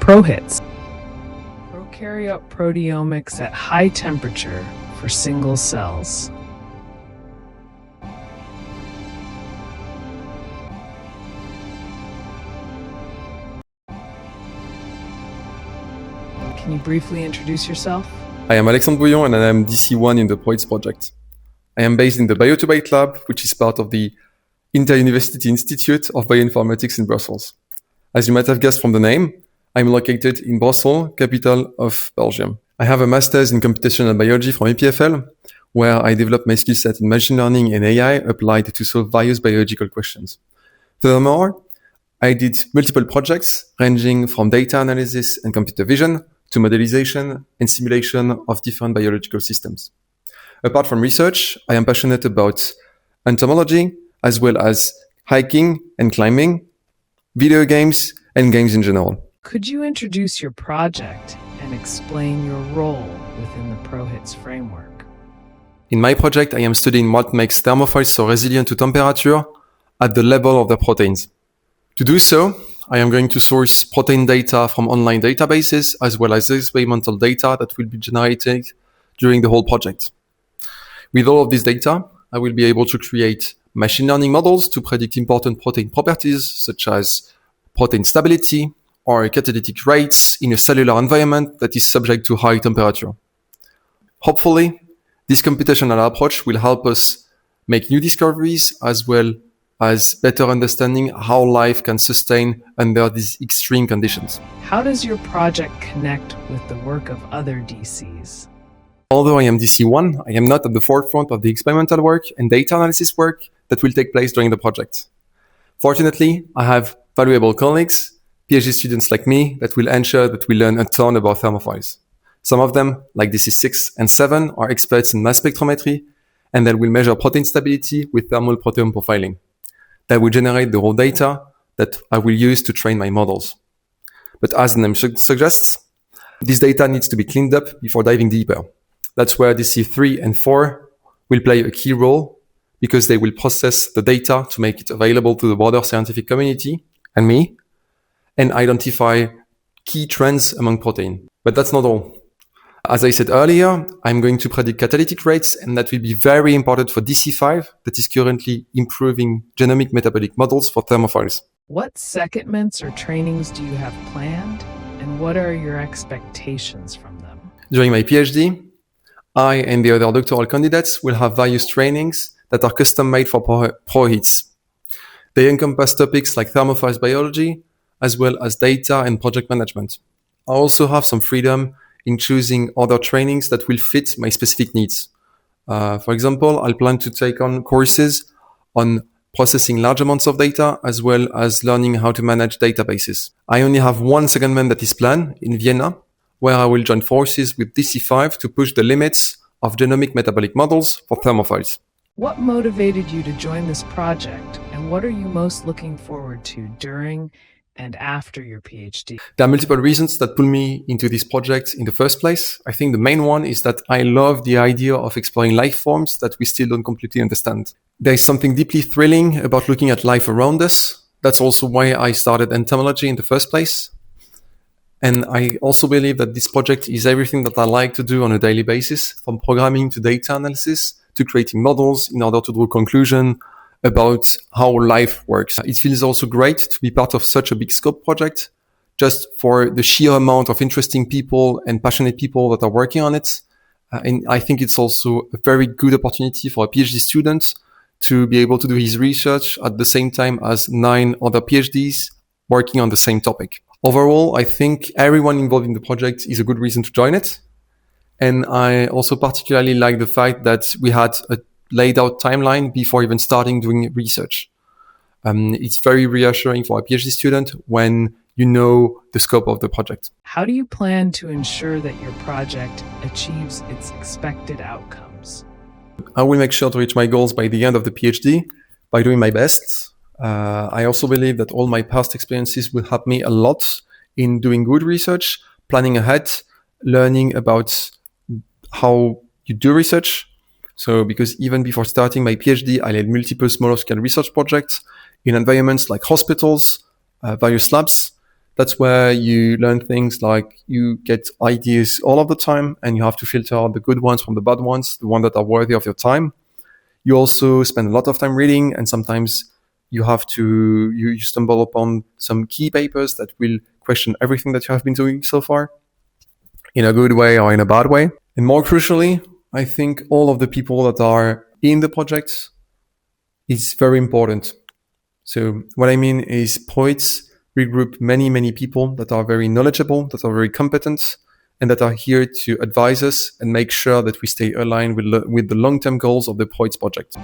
ProHits. Prokaryote proteomics at high temperature for single cells. Can you briefly introduce yourself? I am Alexandre Bouillon and I am DC1 in the ProHits project. I am based in the Bio2Byte lab, which is part of the Inter-University Institute of Bioinformatics in Brussels. As you might have guessed from the name, I'm located in Brussels, capital of Belgium. I have a master's in computational biology from EPFL, where I developed my skill set in machine learning and AI applied to solve various biological questions. Furthermore, I did multiple projects ranging from data analysis and computer vision to modelization and simulation of different biological systems. Apart from research, I am passionate about entomology, as well as hiking and climbing, video games, and games in general. Could you introduce your project and explain your role within the ProHits framework? In my project, I am studying what makes thermophiles so resilient to temperature at the level of their proteins. To do so, I am going to source protein data from online databases, as well as experimental data that will be generated during the whole project. With all of this data, I will be able to create machine learning models to predict important protein properties, such as protein stability or catalytic rates in a cellular environment that is subject to high temperature. Hopefully, this computational approach will help us make new discoveries, as well as better understanding how life can sustain under these extreme conditions. How does your project connect with the work of other DCs? Although I am DC1, I am not at the forefront of the experimental work and data analysis work that will take place during the project. Fortunately, I have valuable colleagues, PhD students like me, that will ensure that we learn a ton about thermophiles. Some of them, like DC6 and 7, are experts in mass spectrometry, and they will measure protein stability with thermal proteome profiling. That will generate the raw data that I will use to train my models. But as the name suggests, this data needs to be cleaned up before diving deeper. That's where DC3 and 4 will play a key role, because they will process the data to make it available to the broader scientific community and me, and identify key trends among protein. But that's not all. As I said earlier, I'm going to predict catalytic rates, and that will be very important for DC5, that is currently improving genomic metabolic models for thermophiles. What secondments or trainings do you have planned, and what are your expectations from them? During my PhD, I and the other doctoral candidates will have various trainings that are custom-made for ProHits. They encompass topics like thermophiles biology, as well as data and project management. I also have some freedom in choosing other trainings that will fit my specific needs. For example, I'll plan to take on courses on processing large amounts of data, as well as learning how to manage databases. I only have one secondment that is planned in Vienna, where I will join forces with DC5 to push the limits of genomic metabolic models for thermophiles. What motivated you to join this project, and what are you most looking forward to during and after your PhD? There are multiple reasons that pull me into this project in the first place. I think the main one is that I love the idea of exploring life forms that we still don't completely understand. There is something deeply thrilling about looking at life around us. That's also why I started entomology in the first place. And I also believe that this project is everything that I like to do on a daily basis, from programming to data analysis to creating models in order to draw conclusions about how life works. It feels also great to be part of such a big scope project, just for the sheer amount of interesting people and passionate people that are working on it. And I think it's also a very good opportunity for a PhD student to be able to do his research at the same time as 9 other PhDs working on the same topic. Overall, I think everyone involved in the project is a good reason to join it. And I also particularly like the fact that we had a laid out timeline before even starting doing research. It's very reassuring for a PhD student when you know the scope of the project. How do you plan to ensure that your project achieves its expected outcomes? I will make sure to reach my goals by the end of the PhD by doing my best. I also believe that all my past experiences will help me a lot in doing good research, planning ahead, learning about how you do research. So because even before starting my PhD, I led multiple smaller scale research projects in environments like hospitals, various labs, That's where you learn things like you get ideas all of the time, and you have to filter out the good ones from the bad ones, the ones that are worthy of your time. You also spend a lot of time reading, and sometimes you stumble upon some key papers that will question everything that you have been doing so far, in a good way or in a bad way. And more crucially, I think all of the people that are in the project is very important. So what I mean is poets regroup many people that are very knowledgeable, that are very competent, and that are here to advise us and make sure that we stay aligned with the long-term goals of the Poets project.